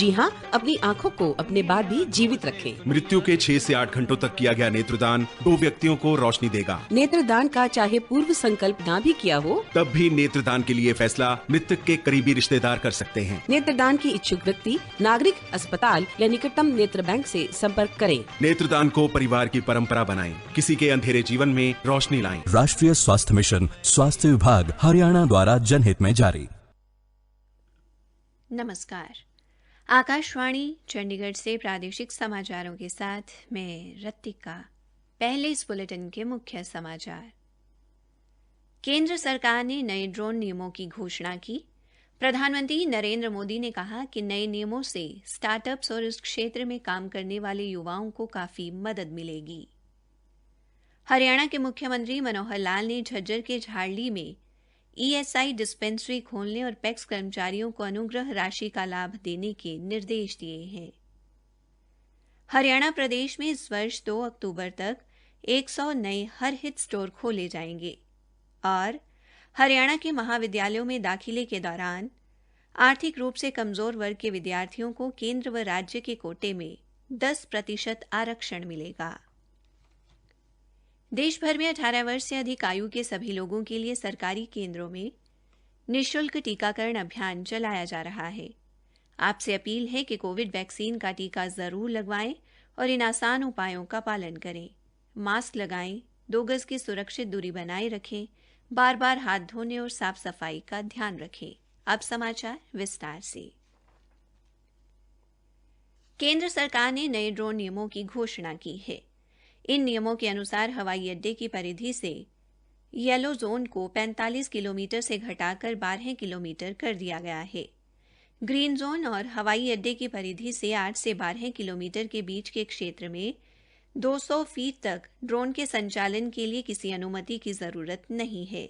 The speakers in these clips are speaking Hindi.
जी हाँ, अपनी आँखों को अपने बाद भी जीवित रखें। मृत्यु के 6 से 8 घंटों तक किया गया नेत्रदान 2 व्यक्तियों को रोशनी देगा। नेत्रदान का चाहे पूर्व संकल्प ना भी किया हो, तब भी नेत्रदान के लिए फैसला मृतक के करीबी रिश्तेदार कर सकते हैं। नेत्रदान की इच्छुक व्यक्ति नागरिक अस्पताल या निकटतम नेत्र बैंक से संपर्क करें। नेत्रदान को परिवार की परंपरा बनाएं, किसी के अंधेरे जीवन में रोशनी लाएं। राष्ट्रीय स्वास्थ्य मिशन, स्वास्थ्य विभाग, हरियाणा द्वारा जनहित में जारी। नमस्कार, आकाशवाणी चंडीगढ़ से प्रादेशिक समाचारों के साथ मैं रत्तिका। पहले इस बुलेटिन के मुख्य समाचार। केंद्र सरकार ने नए ड्रोन नियमों की घोषणा की। प्रधानमंत्री नरेंद्र मोदी ने कहा कि नए नियमों से स्टार्टअप्स और इस क्षेत्र में काम करने वाले युवाओं को काफी मदद मिलेगी। हरियाणा के मुख्यमंत्री मनोहर लाल ने झज्जर के झाड़ली में ईएसआई डिस्पेंसरी खोलने और पैक्स कर्मचारियों को अनुग्रह राशि का लाभ देने के निर्देश दिए हैं। हरियाणा प्रदेश में इस वर्ष 2 अक्टूबर तक 100 नए हर हित स्टोर खोले जाएंगे और हरियाणा के महाविद्यालयों में दाखिले के दौरान आर्थिक रूप से कमजोर वर्ग के विद्यार्थियों को केंद्र व राज्य के कोटे में 10% आरक्षण मिलेगा। देश भर में 18 वर्ष से अधिक आयु के सभी लोगों के लिए सरकारी केंद्रों में निःशुल्क टीकाकरण अभियान चलाया जा रहा है। आपसे अपील है कि कोविड वैक्सीन का टीका जरूर लगवाएं और इन आसान उपायों का पालन करें। मास्क लगाएं, 2 गज की सुरक्षित दूरी बनाए रखें, बार-बार हाथ धोने और साफ सफाई का ध्यान रखें। अब समाचार विस्तार से। केंद्र सरकार ने नए ड्रोन नियमों की घोषणा की है। इन नियमों के अनुसार हवाई अड्डे की परिधि से येलो जोन को 45 किलोमीटर से घटाकर 12 किलोमीटर कर दिया गया है। ग्रीन जोन और हवाई अड्डे की परिधि से 8 से 12 किलोमीटर के बीच के क्षेत्र में 200 फीट तक ड्रोन के संचालन के लिए किसी अनुमति की जरूरत नहीं है।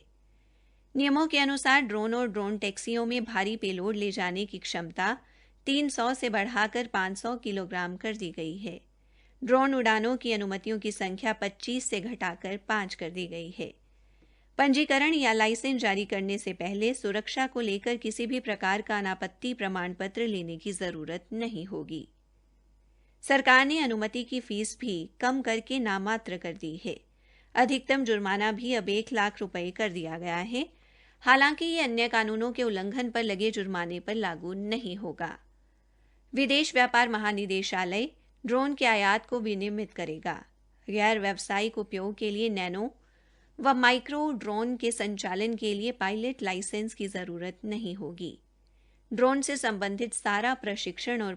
नियमों के अनुसार ड्रोन और ड्रोन टैक्सियों में भारी पेलोड ले जाने की क्षमता 300 से बढ़ाकर 500 किलोग्राम कर दी गई है। ड्रोन उड़ानों की अनुमतियों की संख्या 25 से घटाकर 5 कर दी गई है। पंजीकरण या लाइसेंस जारी करने से पहले सुरक्षा को लेकर किसी भी प्रकार का अनापत्ति प्रमाण पत्र लेने की जरूरत नहीं होगी। सरकार ने अनुमति की फीस भी कम करके नामात्र कर दी है। अधिकतम जुर्माना भी अब 1 लाख रुपए कर दिया गया है। हालांकि ये अन्य कानूनों के उल्लंघन पर लगे जुर्माने पर लागू नहीं होगा। विदेश व्यापार महानिदेशालय ड्रोन के आयात को विनियमित करेगा। गैर व्यावसायिक उपयोग के लिए नैनो व माइक्रो ड्रोन के संचालन के लिए पायलट लाइसेंस की जरूरत नहीं होगी। ड्रोन से संबंधित सारा प्रशिक्षण और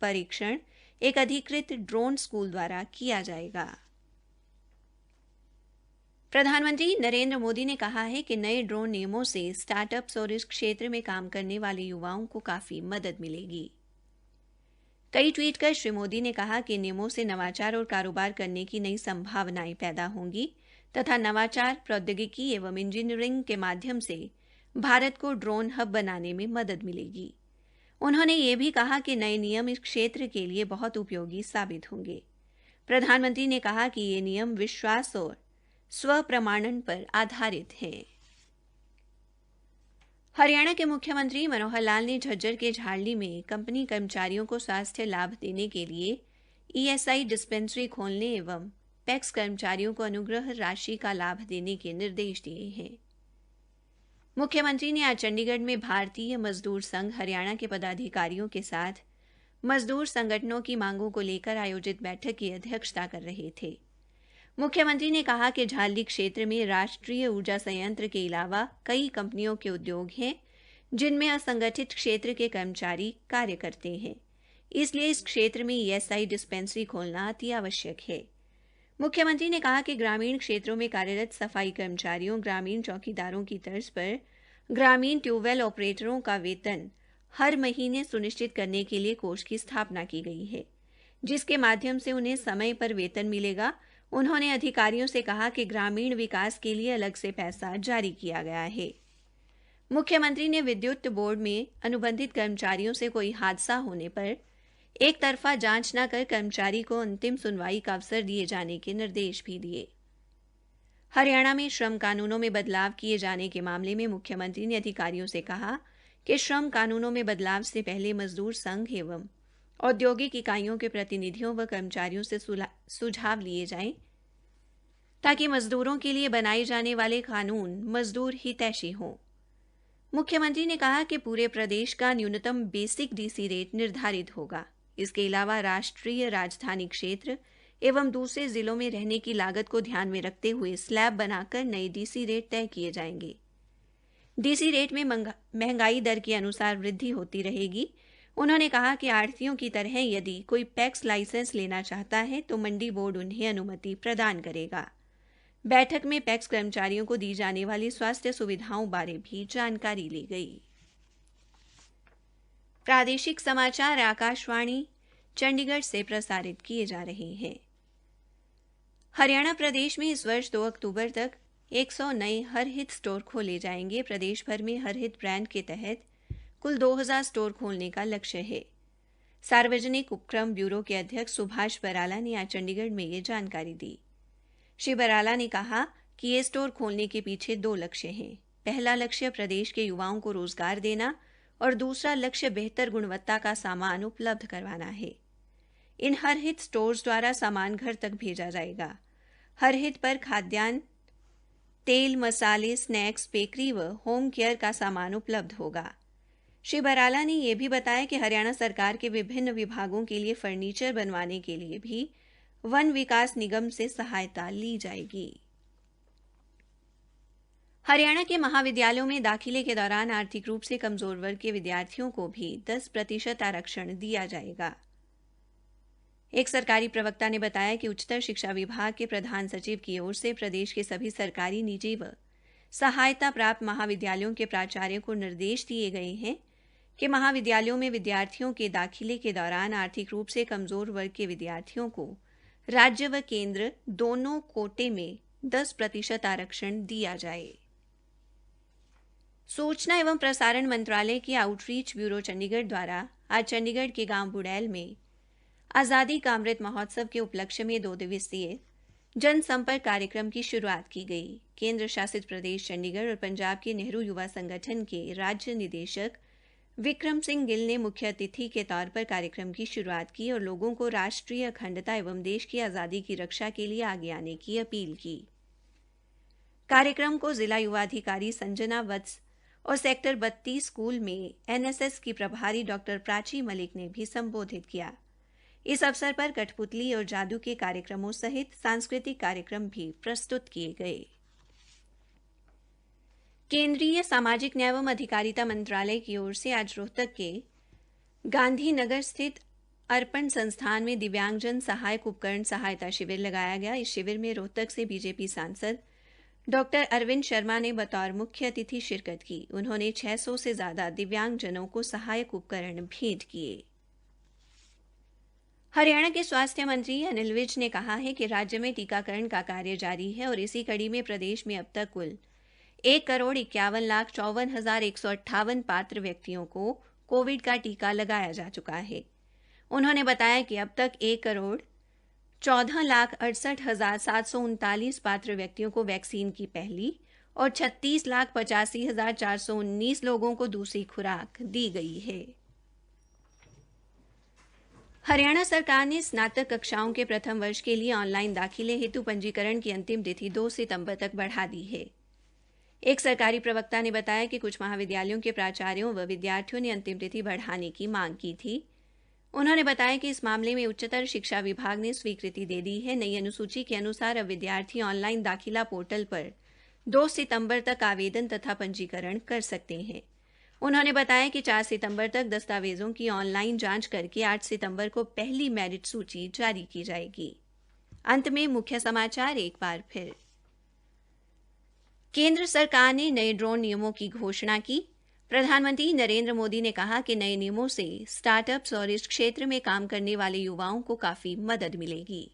परीक्षण एक अधिकृत ड्रोन स्कूल द्वारा किया जाएगा। प्रधानमंत्री नरेंद्र मोदी ने कहा है कि नए ड्रोन नियमों से स्टार्टअप्स और इस क्षेत्र में काम करने वाले युवाओं को काफी मदद मिलेगी। कई ट्वीट कर श्री मोदी ने कहा कि नियमों से नवाचार और कारोबार करने की नई संभावनाएं पैदा होंगी तथा नवाचार, प्रौद्योगिकी एवं इंजीनियरिंग के माध्यम से भारत को ड्रोन हब बनाने में मदद मिलेगी। उन्होंने ये भी कहा कि नए नियम इस क्षेत्र के लिए बहुत उपयोगी साबित होंगे। प्रधानमंत्री ने कहा कि ये नियम विश्वास और स्वप्रमाणन पर आधारित हैं। हरियाणा के मुख्यमंत्री मनोहर लाल ने झज्जर के झाड़ली में कंपनी कर्मचारियों को स्वास्थ्य लाभ देने के लिए ईएसआई डिस्पेंसरी खोलने एवं पैक्स कर्मचारियों को अनुग्रह राशि का लाभ देने के निर्देश दिए हैं। मुख्यमंत्री ने आज चंडीगढ़ में भारतीय मजदूर संघ हरियाणा के पदाधिकारियों के साथ मजदूर संगठनों की मांगों को लेकर आयोजित बैठक की अध्यक्षता कर रहे थे। मुख्यमंत्री ने कहा कि झाली क्षेत्र में राष्ट्रीय ऊर्जा संयंत्र के अलावा कई कंपनियों के उद्योग हैं जिनमें असंगठित क्षेत्र के कर्मचारी कार्य करते हैं। इसलिए इस क्षेत्र में ईएसआई डिस्पेंसरी खोलना अति आवश्यक है। मुख्यमंत्री ने कहा कि ग्रामीण क्षेत्रों में कार्यरत सफाई कर्मचारियों, ग्रामीण चौकीदारों की तर्ज पर ग्रामीण ट्यूबवेल ऑपरेटरों का वेतन हर महीने सुनिश्चित करने के लिए कोष की स्थापना की गई है, जिसके माध्यम से उन्हें समय पर वेतन मिलेगा। उन्होंने अधिकारियों से कहा कि ग्रामीण विकास के लिए अलग से पैसा जारी किया गया है। मुख्यमंत्री ने विद्युत बोर्ड में अनुबंधित कर्मचारियों से कोई हादसा होने पर एक तरफा जांच न कर कर्मचारी को अंतिम सुनवाई का अवसर दिए जाने के निर्देश भी दिए। हरियाणा में श्रम कानूनों में बदलाव किए जाने के मामले में मुख्यमंत्री ने अधिकारियों से कहा कि श्रम कानूनों में बदलाव से पहले मजदूर संघ एवं औद्योगिक इकाइयों के प्रतिनिधियों व कर्मचारियों से सुझाव लिए जाएं, ताकि मजदूरों के लिए बनाए जाने वाले कानून मजदूर हितैषी हों। मुख्यमंत्री ने कहा कि पूरे प्रदेश का न्यूनतम बेसिक डीसी रेट निर्धारित होगा। इसके अलावा राष्ट्रीय राजधानी क्षेत्र एवं दूसरे जिलों में रहने की लागत को ध्यान में रखते हुए स्लैब बनाकर नए डीसी रेट तय किए जाएंगे। डीसी रेट में महंगाई दर के अनुसार वृद्धि होती रहेगी। उन्होंने कहा कि आढ़तियों की तरह यदि कोई पैक्स लाइसेंस लेना चाहता है तो मंडी बोर्ड उन्हें अनुमति प्रदान करेगा। बैठक में पैक्स कर्मचारियों को दी जाने वाली स्वास्थ्य सुविधाओं बारे भी जानकारी ली गई। प्रादेशिक समाचार आकाशवाणी चंडीगढ़ से प्रसारित किए जा रहे हैं। हरियाणा प्रदेश में इस वर्ष 2 अक्टूबर तक 100 नए हरहित स्टोर खोले जाएंगे। प्रदेश भर में हरहित ब्रांड के तहत कुल 2000 स्टोर खोलने का लक्ष्य है। सार्वजनिक उपक्रम ब्यूरो के अध्यक्ष सुभाष बराला ने आज चंडीगढ़ में ये जानकारी दी। श्री बराला ने कहा कि ये स्टोर खोलने के पीछे 2 लक्ष्य हैं। पहला लक्ष्य प्रदेश के युवाओं को रोजगार देना और दूसरा लक्ष्य बेहतर गुणवत्ता का सामान उपलब्ध करवाना है। इन हरहित स्टोर्स द्वारा सामान घर तक भेजा जाएगा। हरहित पर खाद्यान्न, तेल, मसाले, स्नैक्स, बेकरी व होम केयर का सामान उपलब्ध होगा। श्री बराला ने यह भी बताया कि हरियाणा सरकार के विभिन्न विभागों के लिए फर्नीचर बनवाने के लिए भी वन विकास निगम से सहायता ली जाएगी। हरियाणा के महाविद्यालयों में दाखिले के दौरान आर्थिक रूप से कमजोर वर्ग के विद्यार्थियों को भी 10% आरक्षण दिया जाएगा। एक सरकारी प्रवक्ता ने बताया कि उच्चतर शिक्षा विभाग के प्रधान सचिव की ओर से प्रदेश के सभी सरकारी, निजी व सहायता प्राप्त महाविद्यालयों के प्राचार्यों को निर्देश दिए गए हैं कि महाविद्यालयों में विद्यार्थियों के दाखिले के दौरान आर्थिक रूप से कमजोर वर्ग के विद्यार्थियों को राज्य व केंद्र दोनों कोटे में 10% आरक्षण दिया जाए। सूचना एवं प्रसारण मंत्रालय के आउटरीच ब्यूरो चंडीगढ़ द्वारा आज चंडीगढ़ के गांव बुड़ैल में आज़ादी का अमृत महोत्सव के उपलक्ष्य में 2 दिवसीय जनसंपर्क कार्यक्रम की शुरुआत की गई। केंद्र शासित प्रदेश चंडीगढ़ और पंजाब के नेहरू युवा संगठन के राज्य निदेशक विक्रम सिंह गिल ने मुख्य अतिथि के तौर पर कार्यक्रम की शुरुआत की और लोगों को राष्ट्रीय अखंडता एवं देश की आज़ादी की रक्षा के लिए आगे आने की अपील की। कार्यक्रम को जिला युवा अधिकारी संजना वत्स और सेक्टर 32 स्कूल में एनएसएस की प्रभारी डॉक्टर प्राची मलिक ने भी संबोधित किया। इस अवसर पर कठपुतली और जादू के कार्यक्रमों सहित सांस्कृतिक कार्यक्रम भी प्रस्तुत किए गए। केंद्रीय सामाजिक न्याय एवं अधिकारिता मंत्रालय की ओर से आज रोहतक के गांधीनगर स्थित अर्पण संस्थान में दिव्यांगजन सहायक उपकरण सहायता शिविर लगाया गया। इस शिविर में रोहतक से बीजेपी सांसद डॉक्टर अरविंद शर्मा ने बतौर मुख्य अतिथि शिरकत की। उन्होंने 600 से ज्यादा दिव्यांगजनों को सहायक उपकरण भेंट किए। हरियाणा के स्वास्थ्य मंत्री अनिल विज ने कहा है कि राज्य में टीकाकरण का कार्य जारी है और इसी कड़ी में प्रदेश में अब तक कुल 1,51,54,158 पात्र व्यक्तियों को कोविड का टीका लगाया जा चुका है। उन्होंने बताया कि अब तक 1,14,68,739 पात्र व्यक्तियों को वैक्सीन की पहली और 36,85,419 लोगों को दूसरी खुराक दी गई है। हरियाणा सरकार ने स्नातक कक्षाओं के प्रथम वर्ष के लिए ऑनलाइन दाखिले हेतु पंजीकरण की अंतिम तिथि 2 सितंबर तक बढ़ा दी है। एक सरकारी प्रवक्ता ने बताया कि कुछ महाविद्यालयों के प्राचार्यों व विद्यार्थियों ने अंतिम तिथि बढ़ाने की मांग की थी। उन्होंने बताया कि इस मामले में उच्चतर शिक्षा विभाग ने स्वीकृति दे दी है। नई अनुसूची के अनुसार अब विद्यार्थी ऑनलाइन दाखिला पोर्टल पर 2 सितंबर तक आवेदन तथा पंजीकरण कर सकते हैं। उन्होंने बताया कि 4 सितंबर तक दस्तावेजों की ऑनलाइन जांच करके 8 सितंबर को पहली मेरिट सूची जारी की जाएगी। अंत में मुख्य समाचार एक बार फिर। केंद्र सरकार ने नए ड्रोन नियमों की घोषणा की। प्रधानमंत्री नरेंद्र मोदी ने कहा कि नए नियमों से स्टार्टअप्स और इस क्षेत्र में काम करने वाले युवाओं को काफी मदद मिलेगी।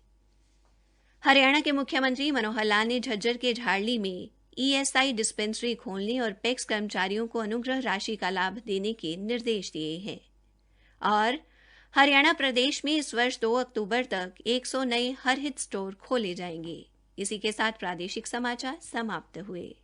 हरियाणा के मुख्यमंत्री मनोहर लाल ने झज्जर के झाड़ली में ईएसआई डिस्पेंसरी खोलने और पैक्स कर्मचारियों को अनुग्रह राशि का लाभ देने के निर्देश दिए हैं। और हरियाणा प्रदेश में इस वर्ष 2 अक्टूबर तक 100 नए हरहित स्टोर खोले जाएंगे। इसी के साथ प्रादेशिक समाचार समाप्त हुए।